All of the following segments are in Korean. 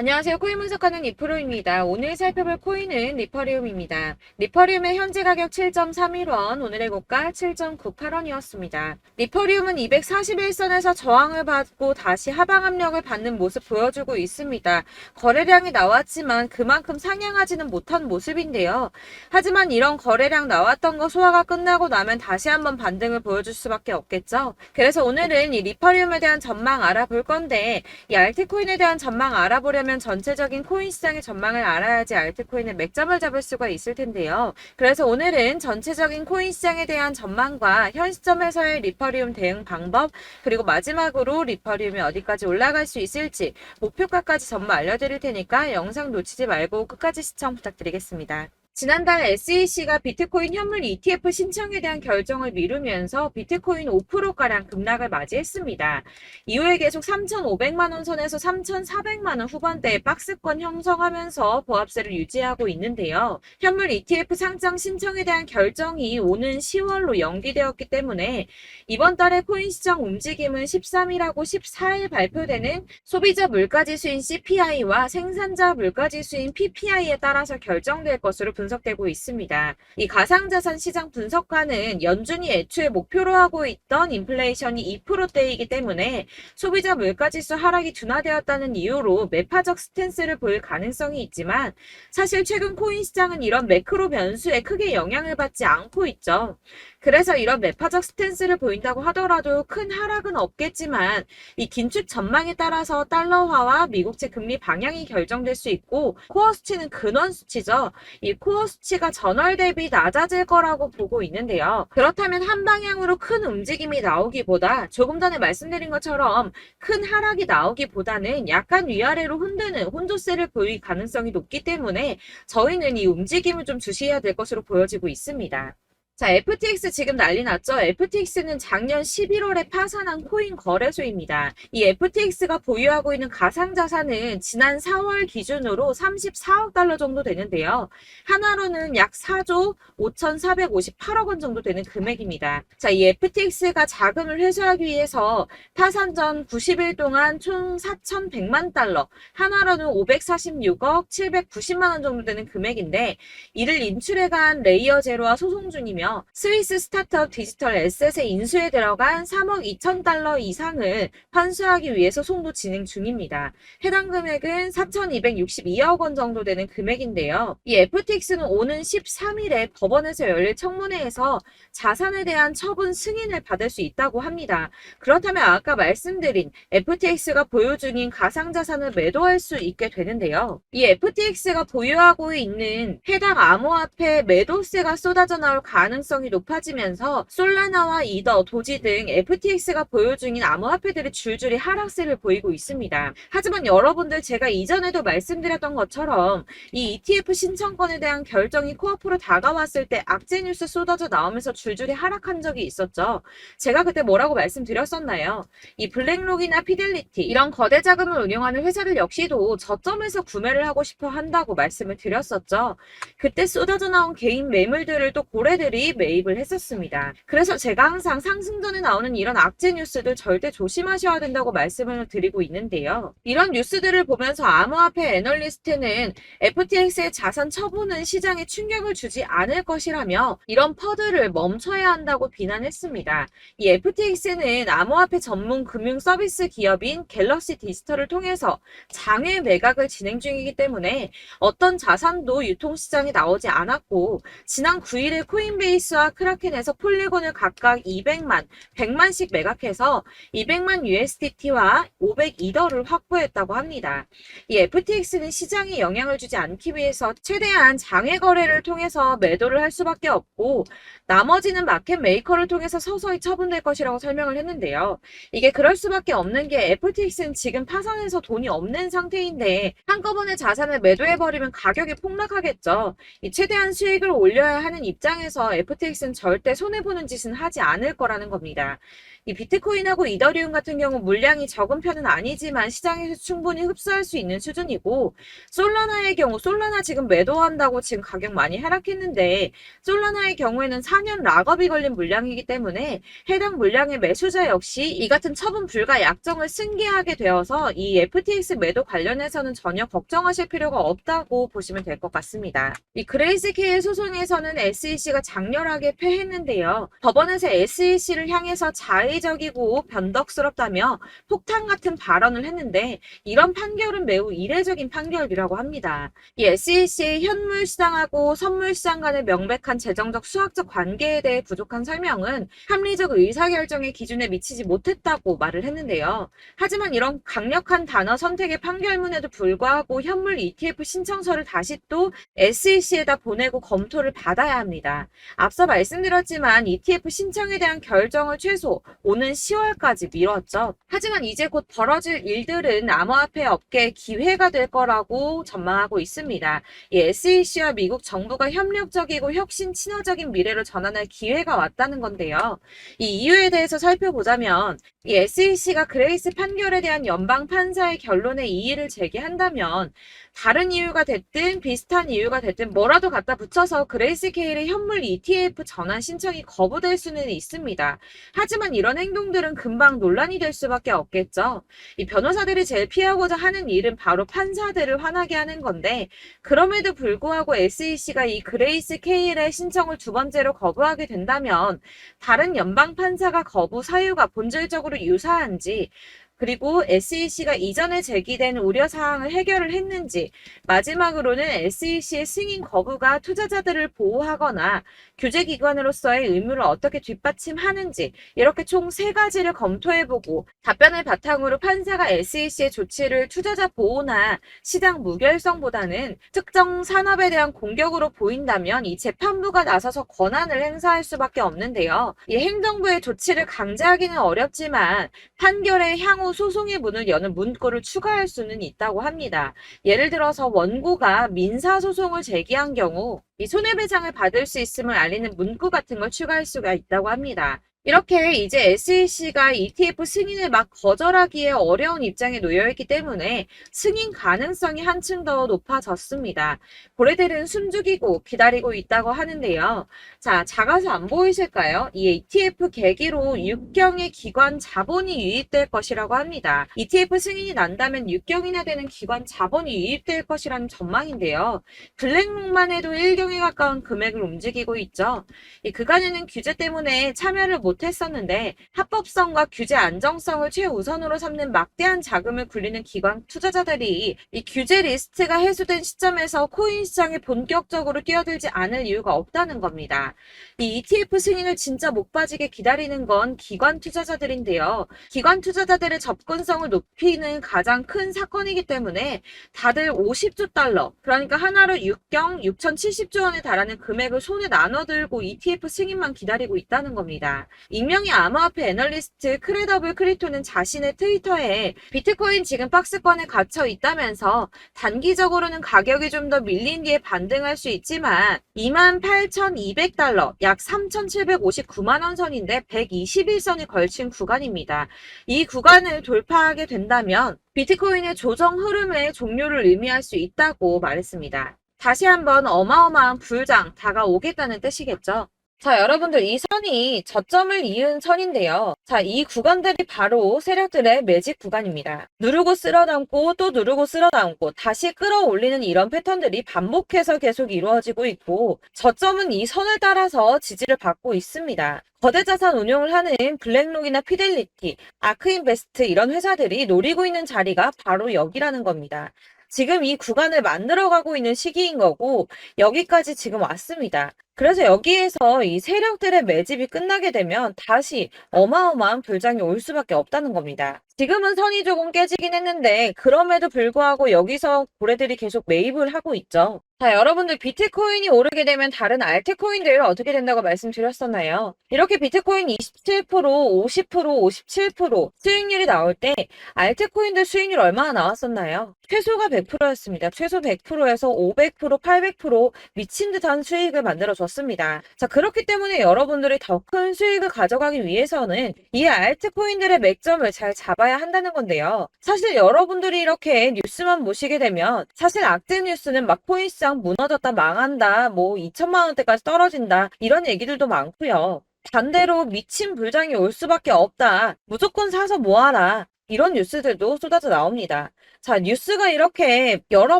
안녕하세요. 코인 분석하는 이프로입니다. 오늘 살펴볼 코인은 리퍼리움입니다. 리퍼리움의 현재 가격 7.31원, 오늘의 고가 7.98원이었습니다. 리퍼리움은 241선에서 저항을 받고 다시 하방 압력을 받는 모습 보여주고 있습니다. 거래량이 나왔지만 그만큼 상향하지는 못한 모습인데요. 하지만 이런 거래량 나왔던 거 소화가 끝나고 나면 다시 한번 반등을 보여줄 수밖에 없겠죠. 그래서 오늘은 이 리퍼리움에 대한 전망 알아볼 건데, 이 알트코인에 대한 전망 알아보려면 전체적인 코인 시장의 전망을 알아야지 알트코인의 맥점을 잡을 수가 있을 텐데요. 그래서 오늘은 전체적인 코인 시장에 대한 전망과 현 시점에서의 리퍼리움 대응 방법, 그리고 마지막으로 리퍼리움이 어디까지 올라갈 수 있을지 목표가까지 전부 알려드릴 테니까 영상 놓치지 말고 끝까지 시청 부탁드리겠습니다. 지난달 SEC가 비트코인 현물 ETF 신청에 대한 결정을 미루면서 비트코인 5%가량 급락을 맞이했습니다. 이후에 계속 3,500만원 선에서 3,400만원 후반대의 박스권 형성하면서 보합세를 유지하고 있는데요. 현물 ETF 상장 신청에 대한 결정이 오는 10월로 연기되었기 때문에 이번 달의 코인 시장 움직임은 13일하고 14일 발표되는 소비자 물가지수인 CPI와 생산자 물가지수인 PPI에 따라서 결정될 것으로 분석되고 있습니다. 이 가상자산 시장 분석가는 연준이 애초에 목표로 하고 있던 인플레이션이 2%대이기 때문에 소비자 물가지수 하락이 둔화되었다는 이유로 매파적 스탠스를 보일 가능성이 있지만, 사실 최근 코인 시장은 이런 매크로 변수에 크게 영향을 받지 않고 있죠. 그래서 이런 매파적 스탠스를 보인다고 하더라도 큰 하락은 없겠지만, 이 긴축 전망에 따라서 달러화와 미국채 금리 방향이 결정될 수 있고, 코어 수치는 근원 수치죠. 이 코어 수치가 전월 대비 낮아질 거라고 보고 있는데요. 그렇다면 한 방향으로 큰 움직임이 나오기보다, 조금 전에 말씀드린 것처럼 큰 하락이 나오기보다는 약간 위아래로 흔드는 혼조세를 보일 가능성이 높기 때문에 저희는 이 움직임을 좀 주시해야 될 것으로 보여지고 있습니다. 자, FTX 지금 난리 났죠? FTX는 작년 11월에 파산한 코인 거래소입니다. 이 FTX가 보유하고 있는 가상자산은 지난 4월 기준으로 34억 달러 정도 되는데요. 하나로는 약 4조 5,458억 원 정도 되는 금액입니다. 자, 이 FTX가 자금을 회수하기 위해서 파산 전 90일 동안 총 4,100만 달러, 하나로는 546억 790만 원 정도 되는 금액인데, 이를 인출해간 레이어 제로와 소송 중이며 스위스 스타트업 디지털 에셋의 인수에 들어간 3억 2천 달러 이상을 환수하기 위해서 소송도 진행 중입니다. 해당 금액은 4,262억 원 정도 되는 금액인데요. 이 FTX는 오는 13일에 법원에서 열릴 청문회에서 자산에 대한 처분 승인을 받을 수 있다고 합니다. 그렇다면 아까 말씀드린 FTX가 보유 중인 가상자산을 매도할 수 있게 되는데요. 이 FTX가 보유하고 있는 해당 암호화폐 매도세가 쏟아져 나올 가능성이 높아지면서 솔라나와 이더, 도지 등 FTX가 보유 중인 암호화폐들이 줄줄이 하락세를 보이고 있습니다. 하지만 여러분들, 제가 이전에도 말씀드렸던 것처럼 이 ETF 신청권에 대한 결정이 코앞으로 다가왔을 때 악재 뉴스 쏟아져 나오면서 줄줄이 하락한 적이 있었죠. 제가 그때 뭐라고 말씀드렸었나요? 이 블랙록이나 피델리티, 이런 거대 자금을 운영하는 회사들 역시도 저점에서 구매를 하고 싶어 한다고 말씀을 드렸었죠. 그때 쏟아져 나온 개인 매물들을 또 고래들이 매입을 했었습니다. 그래서 제가 항상 상승전에 나오는 이런 악재 뉴스들 절대 조심하셔야 된다고 말씀을 드리고 있는데요. 이런 뉴스들을 보면서 암호화폐 애널리스트는 FTX의 자산 처분은 시장에 충격을 주지 않을 것이라며 이런 퍼드를 멈춰야 한다고 비난했습니다. 이 FTX는 암호화폐 전문 금융 서비스 기업인 갤럭시 디지털을 통해서 장외 매각을 진행 중이기 때문에 어떤 자산도 유통시장에 나오지 않았고, 지난 9일에 코인베이스와 크라켄에서 폴리곤을 각각 200만, 100만씩 매각해서 200만 USDT와 500이더를 확보했다고 합니다. 이 FTX는 시장에 영향을 주지 않기 위해서 최대한 장외 거래를 통해서 매도를 할 수밖에 없고, 나머지는 마켓 메이커를 통해서 서서히 처분될 것이라고 설명을 했는데요. 이게 그럴 수밖에 없는 게 FTX는 지금 파산해서 돈이 없는 상태인데 한꺼번에 자산을 매도해버리면 가격이 폭락하겠죠. 이 최대한 수익을 올려야 하는 입장에서 FTX는 절대 손해보는 짓은 하지 않을 거라는 겁니다. 이 비트코인하고 이더리움 같은 경우 물량이 적은 편은 아니지만 시장에서 충분히 흡수할 수 있는 수준이고, 솔라나의 경우 솔라나 지금 매도한다고 지금 가격 많이 하락했는데, 솔라나의 경우에는 4년 락업이 걸린 물량이기 때문에 해당 물량의 매수자 역시 이 같은 처분 불가 약정을 승계하게 되어서 이 FTX 매도 관련해서는 전혀 걱정하실 필요가 없다고 보시면 될 것 같습니다. 이 그레이스케일 소송에서는 SEC가 장렬하게 패했는데요. 법원에서 SEC를 향해서 자의적이고 변덕스럽다며 폭탄 같은 발언을 했는데, 이런 판결은 매우 이례적인 판결이라고 합니다. 이 SEC의 현물 시장하고 선물 시장 간의 명백한 재정적 수학적 관계에 대해 부족한 설명은 합리적 의사결정의 기준에 미치지 못했다고 말을 했는데요. 하지만 이런 강력한 단어 선택의 판결문에도 불구하고 현물 ETF 신청서를 다시 또 SEC에다 보내고 검토를 받아야 합니다. 앞서 말씀드렸지만 ETF 신청에 대한 결정을 최소 오는 10월까지 미뤘죠. 하지만 이제 곧 벌어질 일들은 암호화폐 업계의 기회가 될 거라고 전망하고 있습니다. 이 SEC와 미국 정부가 협력적이고 혁신 친화적인 미래로 전환할 기회가 왔다는 건데요. 이 이유에 대해서 살펴보자면, 이 SEC가 그레이스 판결에 대한 연방 판사의 결론에 이의를 제기한다면 다른 이유가 됐든 비슷한 이유가 됐든 뭐라도 갖다 붙여서 그레이스케일의 현물 ETF 전환 신청이 거부될 수는 있습니다. 하지만 이런 행동들은 금방 논란이 될 수밖에 없겠죠. 이 변호사들이 제일 피하고자 하는 일은 바로 판사들을 화나게 하는 건데, 그럼에도 불구하고 SEC가 이 그레이스케일의 신청을 두 번째로 거부하게 된다면 다른 연방 판사가 거부 사유가 본질적으로 유사한지, 그리고 SEC가 이전에 제기된 우려사항을 해결을 했는지, 마지막으로는 SEC의 승인 거부가 투자자들을 보호하거나 규제기관으로서의 의무를 어떻게 뒷받침하는지, 이렇게 총 3가지를 검토해보고 답변을 바탕으로 판사가 SEC의 조치를 투자자 보호나 시장 무결성보다는 특정 산업에 대한 공격으로 보인다면 이 재판부가 나서서 권한을 행사할 수밖에 없는데요. 이 행정부의 조치를 강제하기는 어렵지만 판결의 향후 소송의 문을 여는 문구를 추가할 수는 있다고 합니다. 예를 들어서 원고가 민사소송을 제기한 경우 이 손해배상을 받을 수 있음을 알리는 문구 같은 걸 추가할 수가 있다고 합니다. 이렇게 이제 SEC가 ETF 승인을 막 거절하기에 어려운 입장에 놓여있기 때문에 승인 가능성이 한층 더 높아졌습니다. 고래들은 숨죽이고 기다리고 있다고 하는데요. 자, 작아서 안 보이실까요? 이 ETF 계기로 6경의 기관 자본이 유입될 것이라고 합니다. ETF 승인이 난다면 6경이나 되는 기관 자본이 유입될 것이라는 전망인데요. 블랙록만 해도 1경에 가까운 금액을 움직이고 있죠. 이 그간에는 규제 때문에 참여를 못했었는데 합법성과 규제 안정성을 최우선으로 삼는 막대한 자금을 굴리는 기관 투자자들이 이 규제 리스트가 해소된 시점에서 코인 시장에 본격적으로 뛰어들지 않을 이유가 없다는 겁니다. 이 ETF 승인을 진짜 목 빠지게 기다리는 건 기관 투자자들인데요. 기관 투자자들의 접근성을 높이는 가장 큰 사건이기 때문에 다들 50조 달러, 그러니까 하나로 6경 6,070조 원에 달하는 금액을 손에 나눠들고 ETF 승인만 기다리고 있다는 겁니다. 익명의 암호화폐 애널리스트 크레더블 크리토는 자신의 트위터에 비트코인 지금 박스권에 갇혀 있다면서 단기적으로는 가격이 좀 더 밀린 뒤에 반등할 수 있지만 28,200달러, 약 3,759만 원 선인데 121선이 걸친 구간입니다. 이 구간을 돌파하게 된다면 비트코인의 조정 흐름의 종료를 의미할 수 있다고 말했습니다. 다시 한번 어마어마한 불장 다가오겠다는 뜻이겠죠. 자, 여러분들 이 선이 저점을 이은 선인데요. 자, 이 구간들이 바로 세력들의 매직 구간입니다. 누르고 쓸어담고 또 누르고 쓸어담고 다시 끌어올리는 이런 패턴들이 반복해서 계속 이루어지고 있고, 저점은 이 선을 따라서 지지를 받고 있습니다. 거대 자산 운용을 하는 블랙록이나 피델리티, 아크인베스트 이런 회사들이 노리고 있는 자리가 바로 여기라는 겁니다. 지금 이 구간을 만들어가고 있는 시기인 거고 여기까지 지금 왔습니다. 그래서 여기에서 이 세력들의 매집이 끝나게 되면 다시 어마어마한 불장이 올 수밖에 없다는 겁니다. 지금은 선이 조금 깨지긴 했는데 그럼에도 불구하고 여기서 고래들이 계속 매입을 하고 있죠. 자, 여러분들 비트코인이 오르게 되면 다른 알트코인들 어떻게 된다고 말씀드렸었나요? 이렇게 비트코인 27%, 50%, 57% 수익률이 나올 때 알트코인들 수익률 얼마나 나왔었나요? 최소가 100%였습니다. 최소 100%에서 500%, 800% 미친 듯한 수익을 만들어줬습니다. 많아졌습니다. 자, 그렇기 때문에 여러분들이 더 큰 수익을 가져가기 위해서는 이 알트코인들의 맥점을 잘 잡아야 한다는 건데요. 사실 여러분들이 이렇게 뉴스만 보시게 되면 사실 악재 뉴스는 막 코인시장 무너졌다, 망한다, 뭐 2천만 원대까지 떨어진다 이런 얘기들도 많고요. 반대로 미친 불장이 올 수밖에 없다. 무조건 사서 모아라. 이런 뉴스들도 쏟아져 나옵니다. 자, 뉴스가 이렇게 여러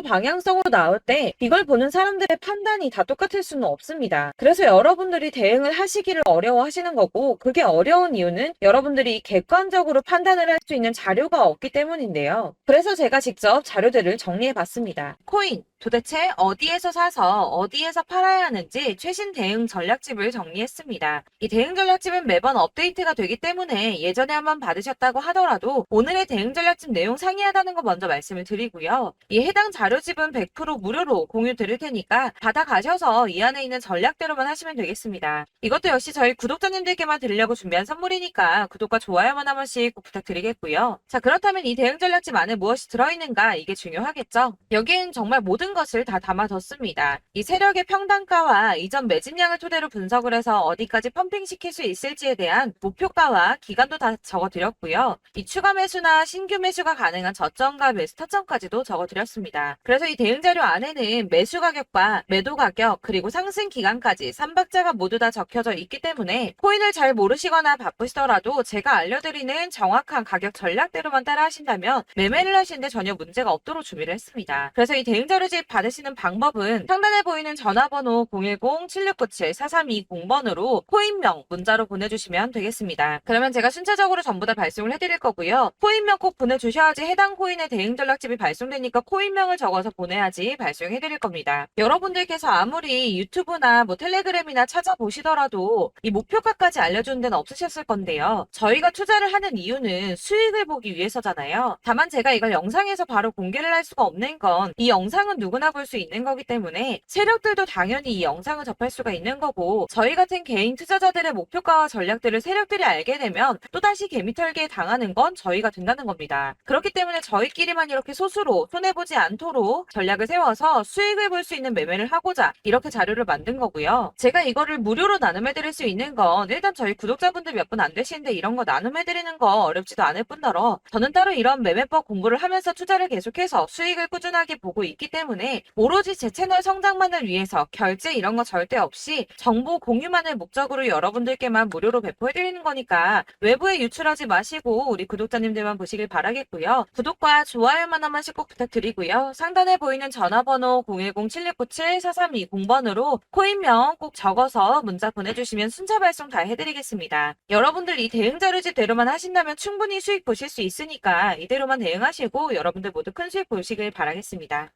방향성으로 나올 때 이걸 보는 사람들의 판단이 다 똑같을 수는 없습니다. 그래서 여러분들이 대응을 하시기를 어려워하시는 거고, 그게 어려운 이유는 여러분들이 객관적으로 판단을 할 수 있는 자료가 없기 때문인데요. 그래서 제가 직접 자료들을 정리해 봤습니다. 코인 도대체 어디에서 사서 어디에서 팔아야 하는지 최신 대응 전략집을 정리했습니다. 이 대응 전략집은 매번 업데이트가 되기 때문에 예전에 한번 받으셨다고 하더라도 오늘의 대응 전략집 내용 상이하다는 거 먼저 말씀을 드리고요. 이 해당 자료집은 100% 무료로 공유 드릴 테니까 받아가셔서 이 안에 있는 전략대로만 하시면 되겠습니다. 이것도 역시 저희 구독자님들께만 드리려고 준비한 선물이니까 구독과 좋아요만 한 번씩 꼭 부탁드리겠고요. 자, 그렇다면 이 대응 전략집 안에 무엇이 들어있는가, 이게 중요하겠죠? 여기엔 정말 모든 것을 다 담아뒀습니다. 이 세력의 평단가와 이전 매집량을 토대로 분석을 해서 어디까지 펌핑시킬 수 있을지에 대한 목표가와 기간도 다 적어드렸고요. 이 추가 매수나 신규 매수가 가능한 저점과 매수 타점까지도 적어드렸습니다. 그래서 이 대응 자료 안에는 매수 가격과 매도 가격 그리고 상승 기간까지 3박자가 모두 다 적혀져 있기 때문에 코인을 잘 모르시거나 바쁘시더라도 제가 알려드리는 정확한 가격 전략대로만 따라 하신다면 매매를 하시는데 전혀 문제가 없도록 준비를 했습니다. 그래서 이 대응 자료집 받으시는 방법은 상단에 보이는 전화번호 010-7697-4320번으로 코인명 문자로 보내주시면 되겠습니다. 그러면 제가 순차적으로 전부 다 발송을 해드릴 거고요. 코인명 꼭 보내주셔야지 해당 코인의 대응 전략집이 발송되니까 코인명을 적어서 보내야지 발송해드릴 겁니다. 여러분들께서 아무리 유튜브나 뭐 텔레그램이나 찾아보시더라도 이 목표가까지 알려주는 데는 없으셨을 건데요. 저희가 투자를 하는 이유는 수익을 보기 위해서잖아요. 다만 제가 이걸 영상에서 바로 공개를 할 수가 없는 건 이 영상은 누구나 볼 수 있는 거기 때문에 세력들도 당연히 이 영상을 접할 수가 있는 거고, 저희 같은 개인 투자자들의 목표가와 전략들을 세력들이 알게 되면 또다시 개미털기에 당하는 건 저희가 된다는 겁니다. 그렇기 때문에 저희끼리만 이렇게 소수로 손해보지 않도록 전략을 세워서 수익을 볼 수 있는 매매를 하고자 이렇게 자료를 만든 거고요. 제가 이거를 무료로 나눔해드릴 수 있는 건 일단 저희 구독자분들 몇 분 안 되시는데 이런 거 나눔해드리는 거 어렵지도 않을 뿐더러 저는 따로 이런 매매법 공부를 하면서 투자를 계속해서 수익을 꾸준하게 보고 있기 때문에 오로지 제 채널 성장만을 위해서 결제 이런 거 절대 없이 정보 공유만을 목적으로 여러분들께만 무료로 배포해드리는 거니까 외부에 유출하지 마시고 우리 구독자님들만 보시길 바라겠고요. 구독과 좋아요만 한 번씩 꼭 부탁드리고요. 상단에 보이는 전화번호 010-7697-4320번으로 코인명 꼭 적어서 문자 보내주시면 순차 발송 다 해드리겠습니다. 여러분들 이 대응 자료집대로만 하신다면 충분히 수익 보실 수 있으니까 이대로만 대응하시고 여러분들 모두 큰 수익 보시길 바라겠습니다.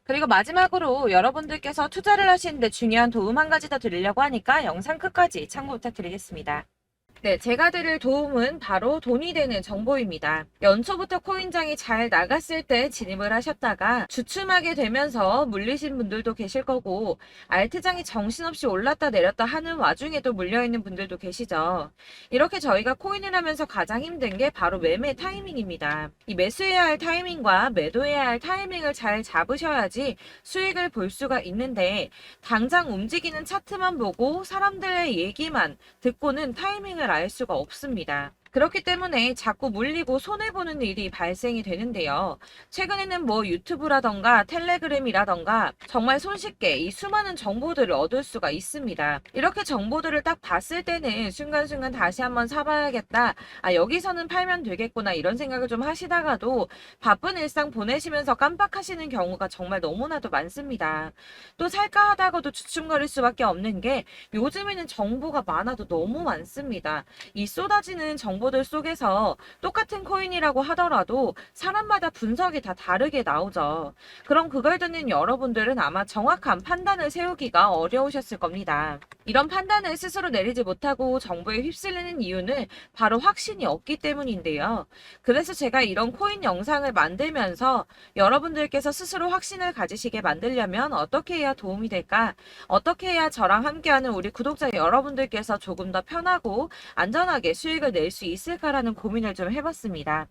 그리고 마지막으로 여러분들께서 투자를 하시는데 중요한 도움 한 가지 더 드리려고 하니까 영상 끝까지 참고 부탁드리겠습니다. 네, 제가 드릴 도움은 바로 돈이 되는 정보입니다. 연초부터 코인장이 잘 나갔을 때 진입을 하셨다가 주춤하게 되면서 물리신 분들도 계실 거고, 알트장이 정신없이 올랐다 내렸다 하는 와중에도 물려있는 분들도 계시죠. 이렇게 저희가 코인을 하면서 가장 힘든 게 바로 매매 타이밍입니다. 이 매수해야 할 타이밍과 매도해야 할 타이밍을 잘 잡으셔야지 수익을 볼 수가 있는데, 당장 움직이는 차트만 보고 사람들의 얘기만 듣고는 타이밍을 알 수가 없습니다. 그렇기 때문에 자꾸 물리고 손해보는 일이 발생이 되는데요. 최근에는 뭐 유튜브라던가 텔레그램이라던가 정말 손쉽게 이 수많은 정보들을 얻을 수가 있습니다. 이렇게 정보들을 딱 봤을 때는 순간순간 다시 한번 사봐야겠다. 아, 여기서는 팔면 되겠구나 이런 생각을 좀 하시다가도 바쁜 일상 보내시면서 깜빡하시는 경우가 정말 너무나도 많습니다. 또 살까 하다가도 주춤거릴 수밖에 없는 게 요즘에는 정보가 많아도 너무 많습니다. 이 쏟아지는 정보들 속에서 똑같은 코인이라고 하더라도 사람마다 분석이 다 다르게 나오죠. 그럼 그걸 듣는 여러분들은 아마 정확한 판단을 세우기가 어려우셨을 겁니다. 이런 판단을 스스로 내리지 못하고 정보에 휩쓸리는 이유는 바로 확신이 없기 때문인데요. 그래서 제가 이런 코인 영상을 만들면서 여러분들께서 스스로 확신을 가지시게 만들려면 어떻게 해야 도움이 될까? 어떻게 해야 저랑 함께하는 우리 구독자 여러분들께서 조금 더 편하고 안전하게 수익을 낼 수 있을까라는 고민을 좀 해봤습니다.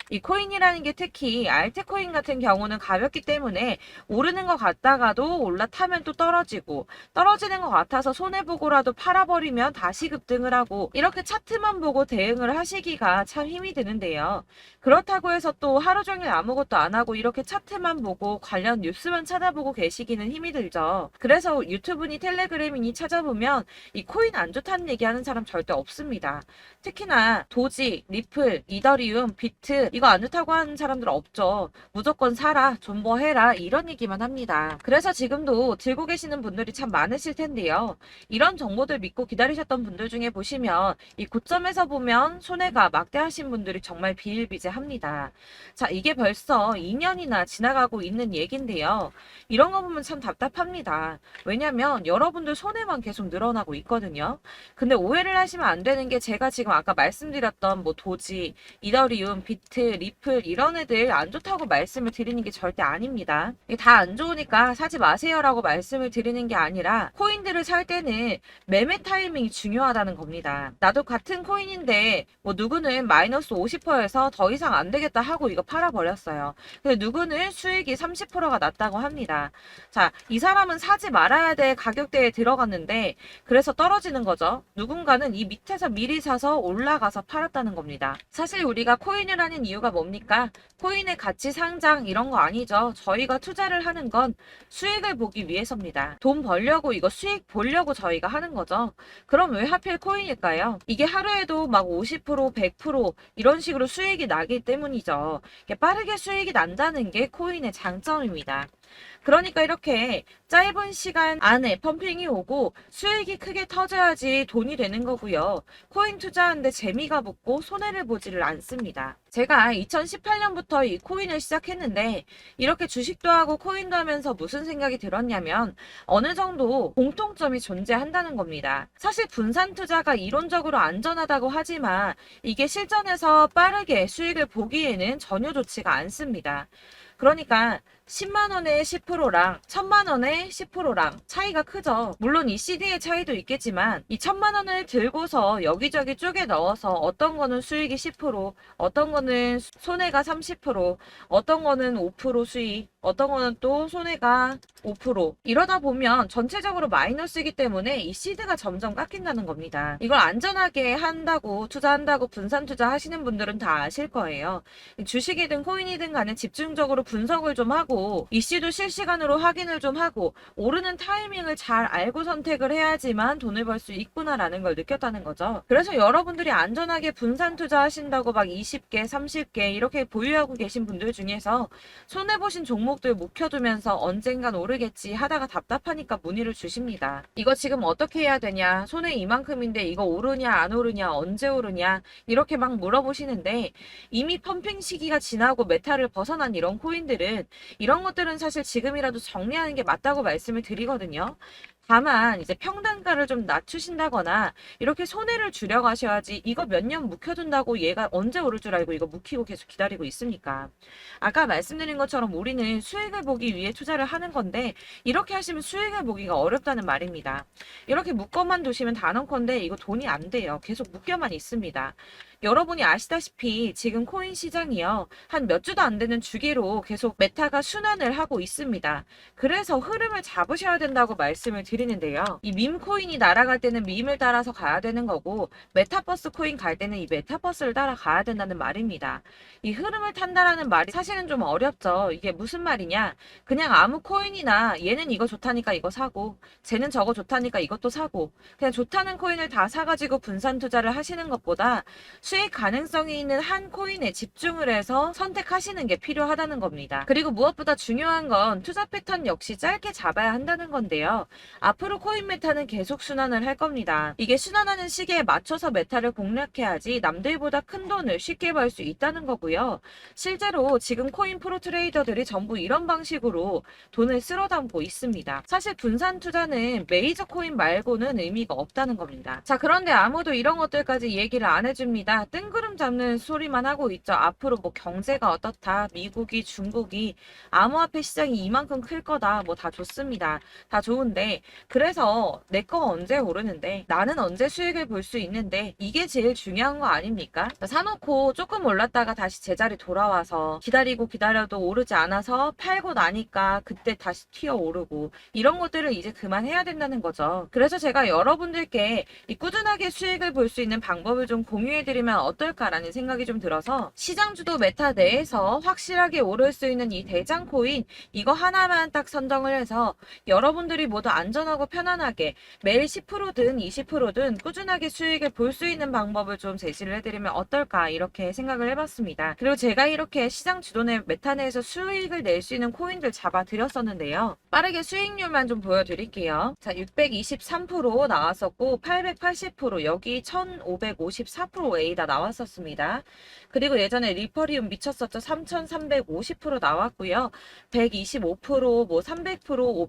이 코인이라는 게 특히 알트코인 같은 경우는 가볍기 때문에 오르는 것 같다가도 올라타면 또 떨어지고, 떨어지는 것 같아서 손해보고라도 팔아버리면 다시 급등을 하고, 이렇게 차트만 보고 대응을 하시기가 참 힘이 드는데요. 그렇다고 해서 또 하루 종일 아무것도 안 하고 이렇게 차트만 보고 관련 뉴스만 찾아보고 계시기는 힘이 들죠. 그래서 유튜브니 텔레그램이니 찾아보면 이 코인 안 좋다는 얘기하는 사람 절대 없습니다. 특히나 도지, 리플, 이더리움, 비트 이거 안 좋다고 하는 사람들 없죠. 무조건 사라, 존버해라 이런 얘기만 합니다. 그래서 지금도 들고 계시는 분들이 참 많으실 텐데요. 이런 정보들 믿고 기다리셨던 분들 중에 보시면 이 고점에서 보면 손해가 막대하신 분들이 정말 비일비재합니다. 자, 이게 벌써 2년이나 지나가고 있는 얘긴데요. 이런 거 보면 참 답답합니다. 왜냐면 여러분들 손해만 계속 늘어나고 있거든요. 근데 오해를 하시면 안 되는 게 제가 지금 아까 말씀드렸던 뭐 도지, 이더리움, 비트, 리플 이런 애들 안 좋다고 말씀을 드리는 게 절대 아닙니다. 이게 다 안 좋으니까 사지 마세요라고 말씀을 드리는 게 아니라 코인들을 살 때는 매매 타이밍이 중요하다는 겁니다. 나도 같은 코인인데 뭐 누구는 마이너스 50%에서 더 이상 안 되겠다 하고 이거 팔아버렸어요. 근데 누구는 수익이 30%가 났다고 합니다. 자, 이 사람은 사지 말아야 될 가격대에 들어갔는데 그래서 떨어지는 거죠. 누군가는 이 밑에서 미리 사서 올라가서 팔았다는 겁니다. 사실 우리가 코인을 하는 이유가 뭡니까? 코인의 가치 상장 이런 거 아니죠. 저희가 투자를 하는 건 수익을 보기 위해서입니다. 돈 벌려고 이거 수익 보려고 저희가 하는 거죠. 그럼 왜 하필 코인일까요? 이게 하루에도 막 50%, 100% 이런 식으로 수익이 나기 때문이죠. 빠르게 수익이 난다는 게 코인의 장점입니다. 그러니까 이렇게 짧은 시간 안에 펌핑이 오고 수익이 크게 터져야지 돈이 되는 거고요. 코인 투자하는데 재미가 붙고 손해를 보지를 않습니다. 제가 2018년부터 이 코인을 시작했는데 이렇게 주식도 하고 코인도 하면서 무슨 생각이 들었냐면 어느 정도 공통점이 존재한다는 겁니다. 사실 분산 투자가 이론적으로 안전하다고 하지만 이게 실전에서 빠르게 수익을 보기에는 전혀 좋지가 않습니다. 그러니까 10만 원에 10%랑 1000만 원에 10%랑 차이가 크죠. 물론 이 CD의 차이도 있겠지만 이 1000만 원을 들고서 여기저기 쪼개 넣어서 어떤 거는 수익이 10%, 어떤 거는 손해가 30%, 어떤 거는 5% 수익, 어떤 거는 또 손해가 5%. 이러다 보면 전체적으로 마이너스이기 때문에 이 시드가 점점 깎인다는 겁니다. 이걸 안전하게 한다고 투자한다고 분산 투자하시는 분들은 다 아실 거예요. 주식이든 코인이든 간에 집중적으로 분석을 좀 하고 이슈도 실시간으로 확인을 좀 하고 오르는 타이밍을 잘 알고 선택을 해야지만 돈을 벌 수 있구나라는 걸 느꼈다는 거죠. 그래서 여러분들이 안전하게 분산 투자하신다고 막 20개, 30개 이렇게 보유하고 계신 분들 중에서 손해보신 종목들 묵혀두면서 언젠간 오르겠지 하다가 답답하니까 문의를 주십니다. 이거 지금 어떻게 해야 되냐? 손해 이만큼인데 이거 오르냐 안 오르냐 언제 오르냐 이렇게 막 물어보시는데 이미 펌핑 시기가 지나고 메타를 벗어난 이런 코인들은 이런 것들은 사실 지금이라도 정리하는 게 맞다고 말씀을 드리거든요. 다만 이제 평단가를 좀 낮추신다거나 이렇게 손해를 줄여가셔야지 이거 몇 년 묵혀둔다고 얘가 언제 오를 줄 알고 이거 묵히고 계속 기다리고 있습니까? 아까 말씀드린 것처럼 우리는 수익을 보기 위해 투자를 하는 건데 이렇게 하시면 수익을 보기가 어렵다는 말입니다. 이렇게 묶어만 두시면 단언컨대 이거 돈이 안 돼요. 계속 묶여만 있습니다. 여러분이 아시다시피 지금 코인 시장이요. 한 몇 주도 안 되는 주기로 계속 메타가 순환을 하고 있습니다. 그래서 흐름을 잡으셔야 된다고 말씀을 드리는데요. 이 밈 코인이 날아갈 때는 밈을 따라서 가야 되는 거고 메타버스 코인 갈 때는 이 메타버스를 따라가야 된다는 말입니다. 이 흐름을 탄다라는 말이 사실은 좀 어렵죠. 이게 무슨 말이냐? 그냥 아무 코인이나 얘는 이거 좋다니까 이거 사고 쟤는 저거 좋다니까 이것도 사고 그냥 좋다는 코인을 다 사가지고 분산 투자를 하시는 것보다 수익 가능성이 있는 한 코인에 집중을 해서 선택하시는 게 필요하다는 겁니다. 그리고 무엇보다 중요한 건 투자 패턴 역시 짧게 잡아야 한다는 건데요. 앞으로 코인 메타는 계속 순환을 할 겁니다. 이게 순환하는 시기에 맞춰서 메타를 공략해야지 남들보다 큰 돈을 쉽게 벌 수 있다는 거고요. 실제로 지금 코인 프로 트레이더들이 전부 이런 방식으로 돈을 쓸어 담고 있습니다. 사실 분산 투자는 메이저 코인 말고는 의미가 없다는 겁니다. 자, 그런데 아무도 이런 것들까지 얘기를 안 해줍니다. 우리가 뜬구름 잡는 소리만 하고 있죠. 앞으로 뭐 경제가 어떻다, 미국이, 중국이 암호화폐 시장이 이만큼 클 거다, 뭐 다 좋습니다. 다 좋은데 그래서 내 거 언제 오르는데 나는 언제 수익을 볼 수 있는데 이게 제일 중요한 거 아닙니까? 사놓고 조금 올랐다가 다시 제자리 돌아와서 기다리고 기다려도 오르지 않아서 팔고 나니까 그때 다시 튀어 오르고 이런 것들을 이제 그만해야 된다는 거죠. 그래서 제가 여러분들께 이 꾸준하게 수익을 볼 수 있는 방법을 좀 공유해드리면 어떨까라는 생각이 좀 들어서 시장주도 메타 내에서 확실하게 오를 수 있는 이 대장 코인 이거 하나만 딱 선정을 해서 여러분들이 모두 안전하고 편안하게 매일 10%든 20%든 꾸준하게 수익을 볼 수 있는 방법을 좀 제시를 해드리면 어떨까 이렇게 생각을 해봤습니다. 그리고 제가 이렇게 시장 주도내 메타 내에서 수익을 낼 수 있는 코인들 잡아드렸었는데요. 빠르게 수익률만 좀 보여드릴게요. 자, 623% 나왔었고 880% 여기 1554% A다 나왔었습니다. 그리고 예전에 리퍼리움 미쳤었죠. 3350% 나왔고요. 125%, 뭐 300%,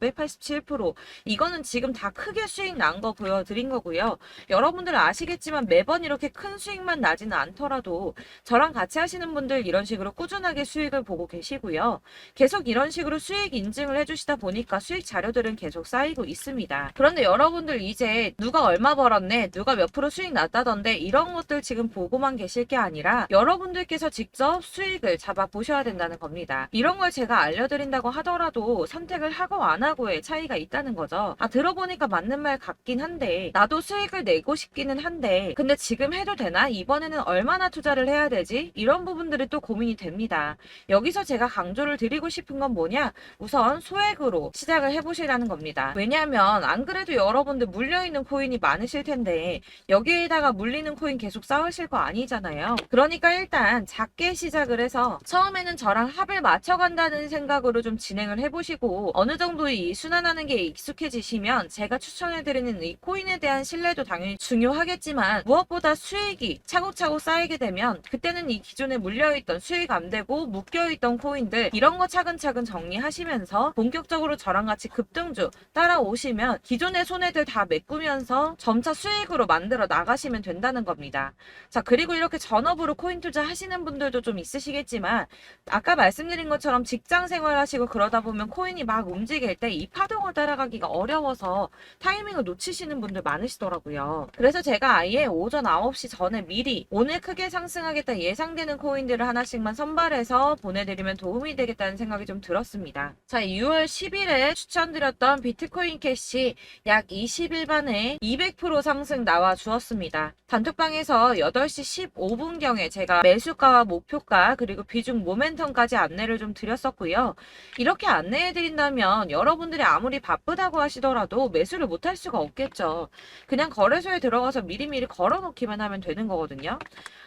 587% 이거는 지금 다 크게 수익 난 거 보여드린 거고요. 여러분들 아시겠지만 매번 이렇게 큰 수익만 나지는 않더라도 저랑 같이 하시는 분들 이런 식으로 꾸준하게 수익을 보고 계시고요. 계속 이런 식으로 수익 인증을 해주시다 보니까 수익 자료들은 계속 쌓이고 있습니다. 그런데 여러분들 이제 누가 얼마 벌었네, 누가 몇 프로 수익 났다던데 이런 것들 지금 보고만 계실 게 아니라 여러분들께서 직접 수익을 잡아 보셔야 된다는 겁니다. 이런 걸 제가 알려드린다고 하더라도 선택을 하고 안 하고의 차이가 있다는 거죠. 들어보니까 맞는 말 같긴 한데 나도 수익을 내고 싶기는 한데 근데 지금 해도 되나? 이번에는 얼마나 투자를 해야 되지? 이런 부분들이 또 고민이 됩니다. 여기서 제가 강조를 드리고 싶은 건 뭐냐? 우선 소액으로 시작을 해보시라는 겁니다. 왜냐하면 안 그래도 여러분들 물려있는 코인이 많으실 텐데 여기에다가 물리는 코인 계속 쌓으실 거 아니잖아요. 그러니까 일단 작게 시작을 해서 처음에는 저랑 합을 맞춰간다는 생각으로 좀 진행을 해보시고 어느 정도 이 순환하는 게 익숙해지시면 제가 추천해드리는 이 코인에 대한 신뢰도 당연히 중요하겠지만 무엇보다 수익이 차곡차곡 쌓이게 되면 그때는 이 기존에 물려있던 수익 안 되고 묶여있던 코인들 이런 거 차근차근 정리하시면서 본격적으로 저랑 같이 급등주 따라오시면 기존의 손해들 다 메꾸면서 점차 수익으로 만들어 나가시면 된다는 겁니다. 자, 그리고 이렇게 전업으로 코인 투자 하시는 분들도 좀 있으시겠지만 아까 말씀드린 것처럼 직장 생활하시고 그러다 보면 코인이 막 움직일 때 이 파동을 따라가기가 어려워서 타이밍을 놓치시는 분들 많으시더라고요. 그래서 제가 아예 오전 9시 전에 미리 오늘 크게 상승하겠다 예상되는 코인들을 하나씩만 선발해서 보내드리면 도움이 되겠다는 생각이 좀 들었습니다. 자, 6월 10일에 추천드렸던 비트코인 캐시 약 20일 만에 200% 상승 나와 주었습니다. 단톡방에서 8시 15분경에 제가 매수가와 목표가 그리고 비중 모멘텀까지 안내를 좀 드렸었고요. 이렇게 안내해드린다면 여러분들이 아무리 바쁘다고 하시더라도 매수를 못할 수가 없겠죠. 그냥 거래소에 들어가서 미리미리 걸어놓기만 하면 되는 거거든요.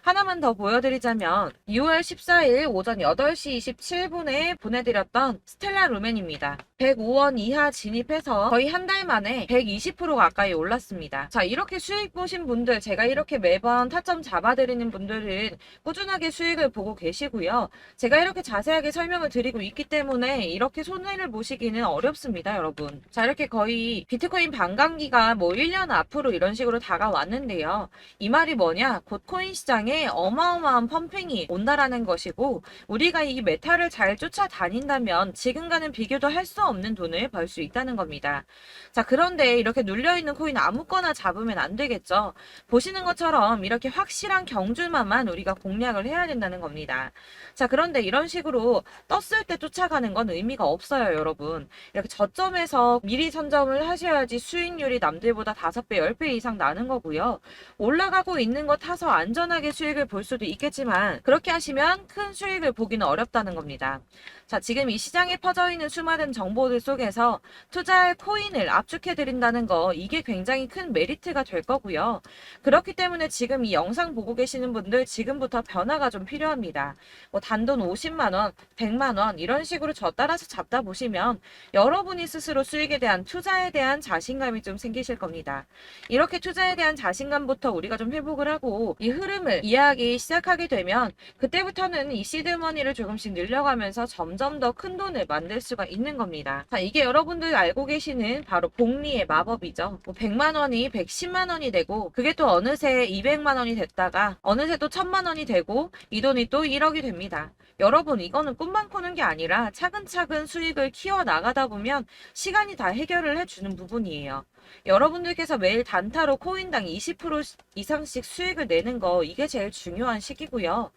하나만 더 보여드리자면 6월 14일 오전 8시 27분에 보내드렸던 스텔라 루멘입니다. 105원 이하 진입해서 거의 한 달 만에 120% 가까이 올랐습니다. 자, 이렇게 수익 보신 분들 제가 이렇게 매번 타점 잡아드리는 분들은 꾸준하게 수익을 보고 계시고요. 제가 이렇게 자세하게 설명을 드리고 있기 때문에 이렇게 손해를 보시기는 어렵습니다, 여러분. 자, 이렇게 거의 비트코인 반감기가 뭐 1년 앞으로 이런 식으로 다가왔는데요. 이 말이 뭐냐? 곧 코인 시장에 어마어마한 펌핑이 온다라는 것이고 우리가 이 메타를 잘 쫓아다닌다면 지금과는 비교도 할 수 없는 돈을 벌 수 있다는 겁니다. 자, 그런데 이렇게 눌려있는 코인 아무거나 잡으면 안 되겠죠. 보시는 것처럼 이렇게 확실한 경주만만 우리가 공략을 해야 된다는 겁니다. 자, 그런데 이런 식으로 떴을 때 쫓아가는 건 의미가 없어요, 여러분. 이렇게 저점에서 미리 선점을 하셔야지 수익률이 남들보다 5배, 10배 이상 나는 거고요. 올라가고 있는 거 타서 안전하게 수익을 볼 수도 있겠지만 그렇게 하시면 큰 수익을 보기는 어렵다는 겁니다. 자, 지금 이 시장에 퍼져 있는 수많은 정보들 속에서 투자할 코인을 압축해드린다는 거 이게 굉장히 큰 메리트가 될 거고요. 그렇기 때문에 지금 이 영상 보고 계시는 분들 지금부터 변화가 좀 필요합니다. 뭐 단돈 50만원, 100만원 이런 식으로 저 따라서 잡다 보시면 여러분이 스스로 수익에 대한 투자에 대한 자신감이 좀 생기실 겁니다. 이렇게 투자에 대한 자신감부터 우리가 좀 회복을 하고 이 흐름을 이해하기 시작하게 되면 그때부터는 이 시드머니를 조금씩 늘려가면서 점점 더 큰 돈을 만들 수가 있는 겁니다. 자, 이게 여러분들 알고 계시는 바로 복리의 마법이죠. 뭐 100만원이 110만원이 되고 그게 또 어느새 200만원이 냈다가 어느새 또 1,000만 원이 되고 이 돈이 또 1억이 됩니다. 여러분, 이거는 꿈만 꾸는 게 아니라 차근차근 수익을 키워 나가다 보면 시간이 다 해결을 해주는 부분이에요. 여러분들께서 매일 단타로 코인당 20% 이상씩 수익을 내는 거, 이게 제일 중요한 시기고요.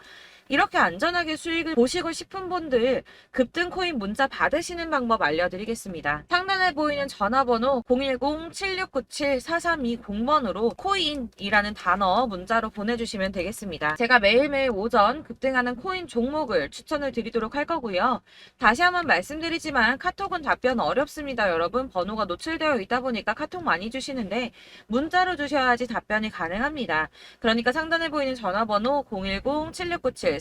이렇게 안전하게 수익을 보시고 싶은 분들 급등 코인 문자 받으시는 방법 알려드리겠습니다. 상단에 보이는 전화번호 010-7697-4320번으로 코인이라는 단어 문자로 보내주시면 되겠습니다. 제가 매일매일 오전 급등하는 코인 종목을 추천을 드리도록 할 거고요. 다시 한번 말씀드리지만 카톡은 답변 어렵습니다. 여러분, 번호가 노출되어 있다 보니까 카톡 많이 주시는데 문자로 주셔야지 답변이 가능합니다. 그러니까 상단에 보이는 전화번호 010-7697-4320번으로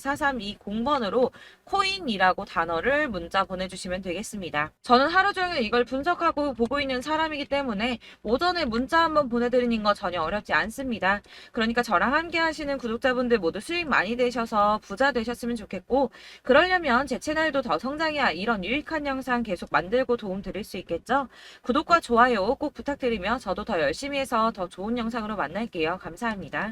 코인이라고 단어를 문자 보내주시면 되겠습니다. 저는 하루 종일 이걸 분석하고 보고 있는 사람이기 때문에 오전에 문자 한번 보내드리는 거 전혀 어렵지 않습니다. 그러니까 저랑 함께 하시는 구독자분들 모두 수익 많이 되셔서 부자 되셨으면 좋겠고, 그러려면 제 채널도 더 성장해야 이런 유익한 영상 계속 만들고 도움 드릴 수 있겠죠? 구독과 좋아요 꼭 부탁드리며 저도 더 열심히 해서 더 좋은 영상으로 만날게요. 감사합니다.